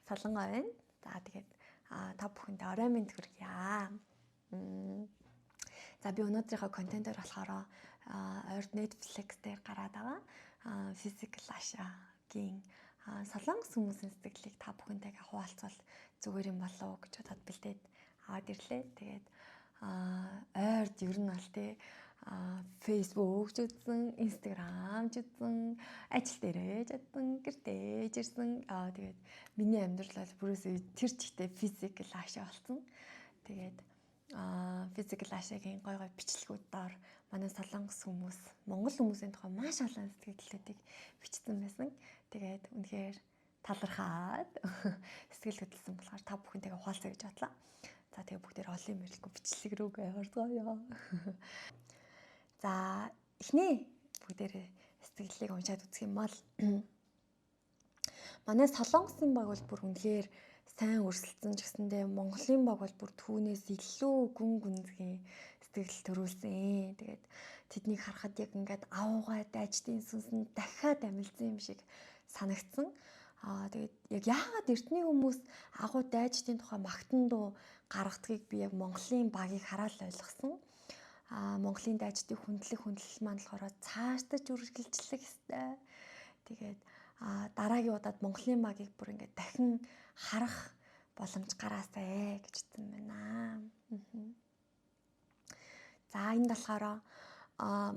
Солонгоо байна. За тэгээд та бүхэндээ орой минь хүргье. За би өнөөдрийнхөө контентоор болохоор ойрд Netflix дээр гараад байгаа Physical Asha-гийн Солонгос хүмүүсийн сэтгэлийг та бүхэнтэйгээ хуваалцвал зүгээр юм болов уу гэж бодоод бэлдээд аваад ирлээ. Тэгээд ойрд ер нь бол тий Facebook ч үзсэн, Instagram ч үзсэн, ажил дээрээ ч үзсэн, гэртээ ч ирсэн. Тэгээд миний амьдрал бол бүрөөсөө тэр чигтээ Physical Asha болсон. Тэгээд Physical Asha-гийн гой бичлэгүүдээр манай солонгос хүмүүс, монгол хүмүүсийн тухай маш олон сэтгэлдлүүдийг бичсэн байсан. Тэгээд үнэхээр талархаад сэтгэл хөдлөсөн болохоор та бүхэнтэйгээ хуваалцъя гэж бодлоо. За тэгээ бүгдээр олон мэрлэхгүй бичлэг рүүгээ орцгоё. За эхний бүгдээрээ сэтгэллийг уншаад үзэх юм бол манай солонгосын баг бол бүр үнэхээр сайн өрсөлдсөн ч гэсэндээ Монголын баг бол бүр түүнээс илүү гүн гүнзгий сэтгэл төрүүлсэн. Тэгээд тэднийг харахад яг ингээд авуугаа дайчдын сүнсэнд дахиад амилсан юм шиг санагдсан. Тэгээд яг яагаад эртний хүмүүс агуу дайчдын тухай магтан дуу гаргадгийг би яг Монголын багийг хараад ойлгосон. Монголын дайчдын хүндлэл маань болохоор цаашдаж үргэлжлэх ёстой. Тэгээд дараагийн удаад Монголын багийг бүр ингээд дахин харах боломж гараасай гэж хэлсэн байна. За энд болохоор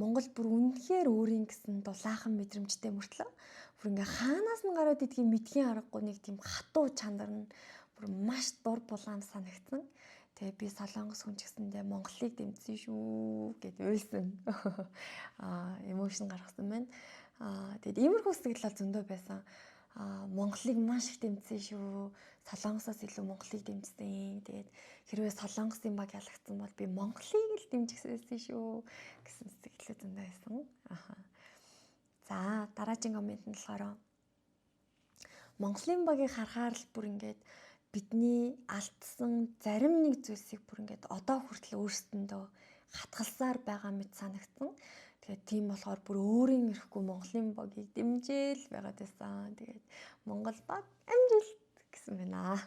Монгол бүр үнэхээр өөрийн гэсэн дулаахан мэдрэмжтэй мөртлөө бүр ингээ хаанаас нь гараад идгийг мэдхийн аргагүй нэг тийм хатуу чанар нь бүр маш дур булаам санагдсан. Тэгээ би солонгос хүн ч гэсэндээ Монголыг дэмжсэн шүү гэд уйлсан. Эмошн гаргасан байна. Тэгээд иймэрхүү сэтгэл бол зөндөө байсан. Монголыг маш их дэмжсэн шүү. Солонгосоос илүү Монголыг дэмжсэн. Тэгээд хэрвээ солонгосын баг ялагдсан бол би Монголыг л дэмжихсэн шүү гэсэн сэтгэлээ зөндөө байсан. За дараагийн коммент нь болохоор Монголын багийг харахаар л бүр ингээд бидний алдсан зарим нэг зүйлсийг бүр ингээд одоо хүртэл өөрсдөндөө хатгалсаар байгаа мэт санагдсан. Тэгээд тийм болохоор бүр өөрийн ирэхгүй Монголын багийг дэмжээл байгаад байсан. Тэгээд Монгол баг амжилт гэсэн байна.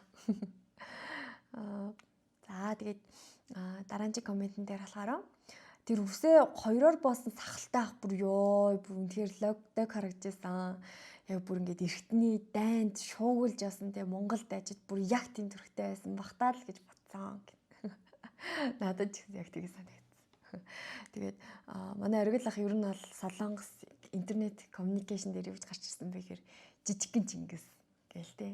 За тэгээд дараагийн комментэн дээр болохоор тэр үсээ хоёроор боосон сахалтай ах бүр ёо бүр үнэхээр лог харагдажсэн. Яг бүр ингээд эртний дайнд шуугуулж яасан те Монгол дайчид бүр яг тийм төрхтэй байсан бахтаа л гэж бодсон. Надад ч яг тийм санагдсан. Тэгээд манай оргил ах ер нь бол солонгос интернет communication дээр явж гарч ирсэн бэхээр жижигхэн Чингис гээл те.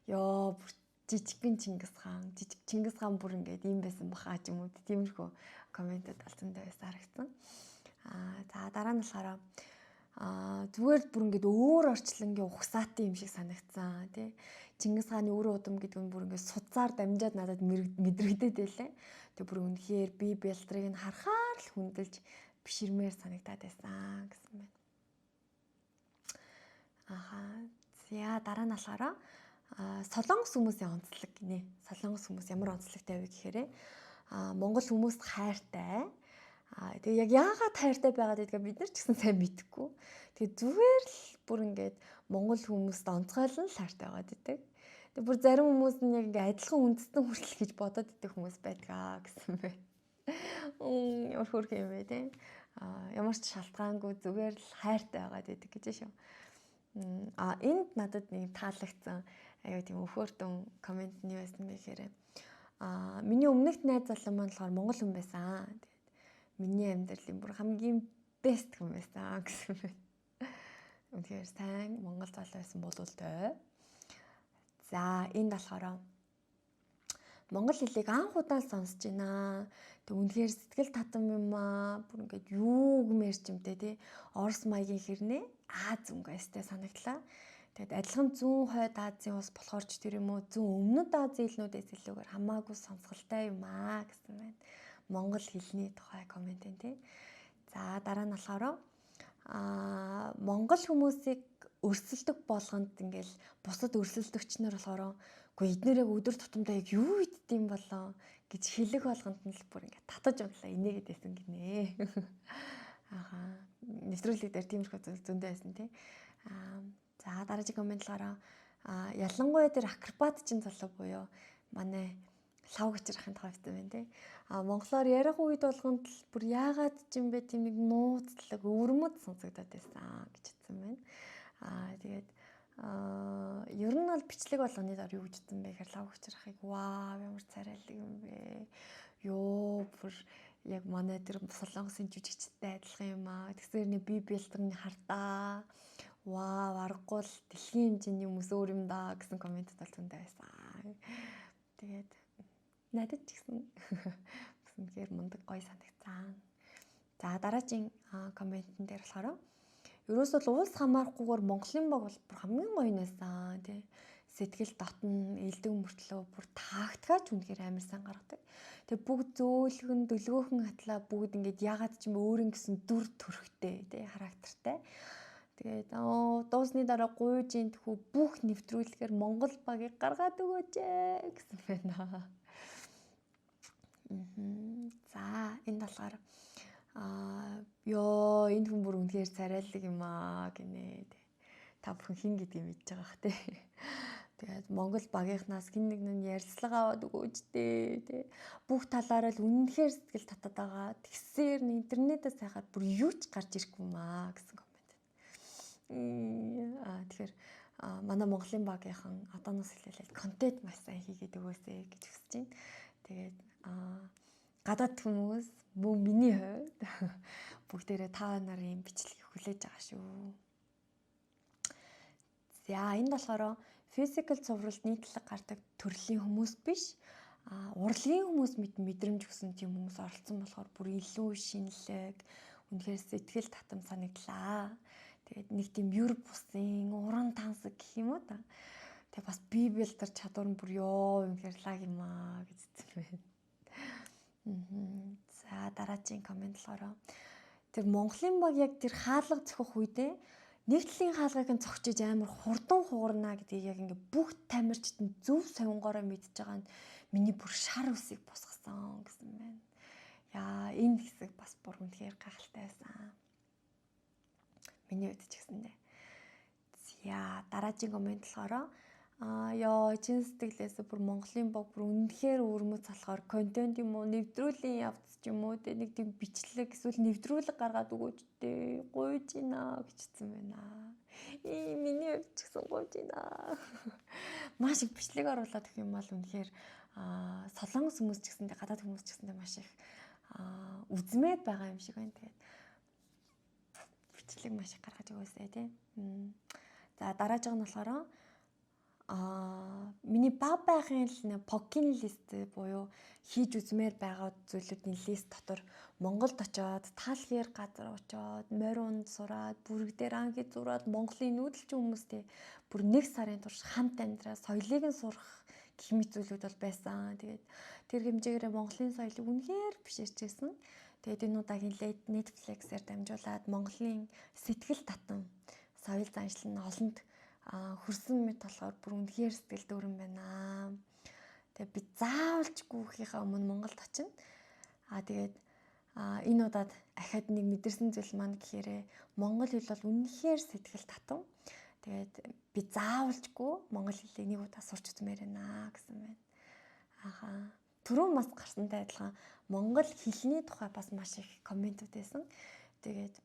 Ёо бүр жижигхэн Чингис хаан бүр ингээд ийм байсан бахаа ч юм уу тиймэрхүү комментод алцсандаа байсан харагдсан. За дараа нь болохоор зүгээр бүр ингээд өөр орчлонгийн ухсаатын юм шиг санагдсан тий. Чингис хааны үр удам гэдэг нь бүр ингээд судсаар дамжаад надад мэдрэгдээд байлаа. Тэг бүр үнэхээр би бэлтрийг нь харахаар л хүндэлж биширмээр санагдаад байсан гэсэн байна. За дараа нь болохоор солонгос хүмүүсийн онцлог гинэ. Солонгос хүмүүс ямар онцлогтой вэ гэхээр Монгол хүмүүс хайртай. Тэгээ яг яагаад хайртай байгаад гэдгээ бид нар ч гэсэн сайн мэдэхгүй. Тэгээ зүгээр л бүр ингээд монгол хүмүүст онцгойлон л хайртай байгаад идэг. Тэгээ бүр зарим хүмүүс нь яг ингээд адилхан үндэстэн хүртэл гэж бодоод идэх хүмүүс байдгаа гэсэн байна. Ямар хөрх юм бэ те. Ямар ч шалтгаангүй зүгээр л хайртай байгаад идэг гэж шүү. Энд надад нэг таалагдсан аюу тийм өхөөртөн коммент нь юу байсан бэ гэхээр миний өмнөхд найз залуу маань болохоор монгол хүн байсан. Миний амьдралын бүр хамгийн бест хүн байсан гэсэн байна. Үнэхээр сайн монгол залуу байсан болов той. За энд болохоор монгол хэлийг анх удаа сонсож байна. Тэг үнэхээр сэтгэл татам юм аа. Бүр ингээд юу гэмээр ч юмтэй тий. Орос маягийн хэрнээ Аз өнгөстэй санагдлаа. Тэгэд адилхан зүүн хойд Азийн ус болохоор ч тэр юм уу зүүн өмнөд Азийн хэлнүүдээс илүүгээр хамаагүй сонсголтой юм аа гэсэн байна. Монгол хэлний тухай коммент энэ тий. За дараа нь болохоор монгол хүмүүсийг өрсөлдөх болгонд ингээл бусад өрсөлдөгч нар болохоор үгүй эднэр яг өдөр тутамдаа яг юу иддэм болоо гэж хэлэх болгонд нь л бүр ингээд татаж унлаа инээгээд байсан гинэ. Нэвтрүүлэг дээр тиймэрхүү зүйл зөндөө байсан тий. За дараагийн комментлаараа ялангуяа тэр акробатчин залуу буюу манай лав гэж ярахын тохиолдсон байна тий. Монголоор ярих үед болгонд л бүр яагаад ч юм бэ тийм нэг нууцлаг өвөрмөд сонсогдоод байсан гэж хэлсэн байна. Тэгээд ер нь бол бичлэг болгоны дор юу гэж хэлсэн бэ гэхээр лав гэж ярахыг вау ямар царайлаг юм бэ. Ёо бүр яг манай тэр солонгосын жүжигчтэй адилхан юм аа. Тэгсээр нэ би бэлтгэн хардаа. Вау, аргагүй л дэлхийн хэмжээний хүмүүс өөр юм даа гэсэн комментд бол зөндөө байсан. Тэгээд надад ч гэсэн үнэхээр мундаг гоё санагцсан. За дараагийн комментэн дээр болохоор ерөөсөө л уулс хамаарахгүйгээр Монголын баг бол бүр хамгийн гоё нэсэн тий. Сэтгэл дотн элдэг мөртлөө бүр таагтгаач үнэхээр амар сан гаргадаг. Тэгээ бүгд зөөлгөн дөлгөөхөн хатлаа бүгд ингээд ягаад ч юм өөрийн гэсэн дүр төрхтэй тий характертай. Тэгээд дуусны дараа гуйж ин тхүү бүх нэвтрүүлгээр Монгол багийг гаргаад өгөөч гэсэн байна. За энэ болохоор ёо энэ хүн бүр үнэхээр царайлаг юм аа гинэ. Та бүхэн хин гэдгийг мэдж байгаа бах тий. Тэгээд Монгол багийнхнаас хин нэг нь ярьцлага аваад өгөөч дээ. Бүх талаараа л үнэхээр сэтгэл татаад байгаа. Тэгсээр интернетээс хайхад бүр юу ч гарч ирэхгүй юм аа гэсэн комент. Тэгэхээр манай Монголын багийнхан одооноос эхлээд контент маш сайн хийгээд өгөөсэй гэж хүсэж байна. Тэгээд гадаад хүмүүс мөн миний хувьд бүгдээрээ та нарын бичлэгийг хүлээж байгаа шүү. За энэ болохоор физикал цувралд нийтлэг гардаг төрлийн хүмүүс биш. Урлагийн хүмүүс мэдрэмж өгсөн тийм хүмүүс оролцсон болохоор бүр илүү шинэлэг, үнэхээр сэтгэл татам санагдлаа. Тэгээд нэг тийм юр бусын уран тансаг гэх юм уу та. Тэгээд бас библ төр чадвар нь бүр ёо үнэхээр лаг юм аа гэж хэлсэн байна. За дараагийн коммент болохоор тэр Монголын баг яг тэр хаалга зөхөх үедээ нэг талын хаалгыг нь цогчиж амар хурдан хугарна гэдгийг яг ингээ бүх тамирчид нь зөв сонгоороо мэдж байгаа нь миний бүр шар үсийг босгосон гэсэн байна. Яа энэ хэсэг бас бүр үнэхээр гайхалтай байсан. Миний үед ч гэсэндээ. За дараагийн коммент болохоор ёо чин сэтгэлээсээ бүр Монголын баг бүр үнэхээр өвөрмөц болохоор контент юм уу нэвтрүүлгийн явц ч юм уу те нэг тийм бичлэг эсвэл нэвтрүүлэг гаргаад өгөөч дээ гуйж гинэ гэж хэлсэн байна. Миний хувьд ч гэсэн гуйж гинэ. Маш их бичлэг оруулаад өгөх юм бол үнэхээр солонгос хүмүүс ч гэсэндээ гадаад хүмүүс ч гэсэндээ маш их үзмээд байгаа юм шиг байна. Тэгээд бичлэг маш их гаргаж өгөөсэй тий. За дараагийн нь болохоор миний баг байхын л покин лист буюу хийж үзмээр байгаа зүйлүүдийн лист дотор Монголд очоод таалхиэр газар очоод морь унд сураад бүрэг дээр анги зураад Монголын нүүдэлчин хүмүүстэй бүр 1 сарын турш хамт амьдраа соёлыг нь сурах гэх мэт зүйлүүд бол байсан. Тэгээд тэр хэмжээгээр Монголын соёлыг үнэхээр биширчээсэн. Тэгээд энэ удаагийн Netflix-ээр дамжуулаад Монголын сэтгэл татам соёл заншил нь олонд хөрсөн мэт болохоор бүр үнэхээр сэтгэл дүүрэн байна. Тэгээд би заавалчгүй ихийнхаа өмнө Монголд очино. Тэгээд энэ удаад ахад нэг мэдэрсэн зүйл маань гэхээр монгол хэл бол үнэхээр сэтгэл татам. Тэгээд би заавалчгүй монгол хэлийг нэг удаа сурч үзмээр байна гэсэн байна. Түрүүн бас гарсантай адилхан монгол хэлний тухай бас маш их комментүүд байсан. Тэгээд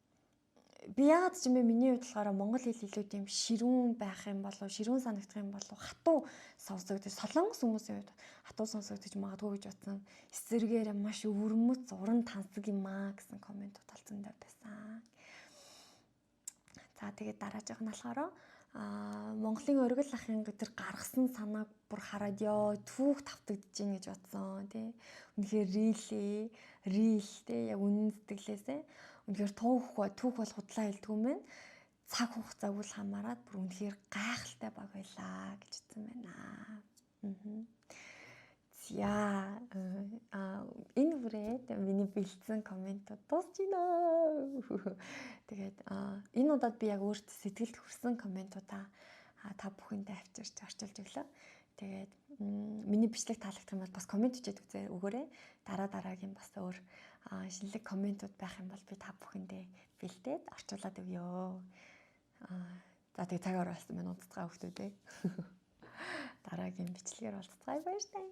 би яагаад ч юм бэ миний хувьд болохоор монгол хэл илүү тийм ширүүн байх юм болов ширүүн санагдах юм болов хатуу сонсогдож солонгос хүмүүсийн хувьд хатуу сонсогдож магадгүй гэж бодсон. Эсвэргээр маш өвөрмөц уран тансаг юм аа гэсэн комментууд олцсондоо байсан. За тэгээд дараачих нь болохоор Монголын оргил ахын тэр гаргасан санааг бүр хараад ёо түүх тавтагдж гин гэж бодсон тий. Үнэхээр рил тий яг үнэн сэтгэлээсээ үнэхээр түүх бол худлаа хэлдэг юм байна. Цаг хугацааг үл хамааран бүр үнэхээр гайхалтай баг байлаа гэж хэлсэн байна. За энэ хүрээд миний бэлдсэн комментууд дуусч байна. Тэгээд энэ удаад би яг өөртөө сэтгэлд хүрсэн комментуудаа та бүхэндээ авчирч орчуулж өглөө. Тэгээд миний бичлэг таалагдах юм бол бас коммент хийгээд өгөөрэй. Дараагийн бас өөр шинэлэг комментууд байх юм бол би та бүхэндээ бэлдээд орчуулад өгье. За тэгээ цаг оролцсон байна уудцгаа хүмүүстээ. Дараагийн бичлэгээр уулзцгаая баяр таа.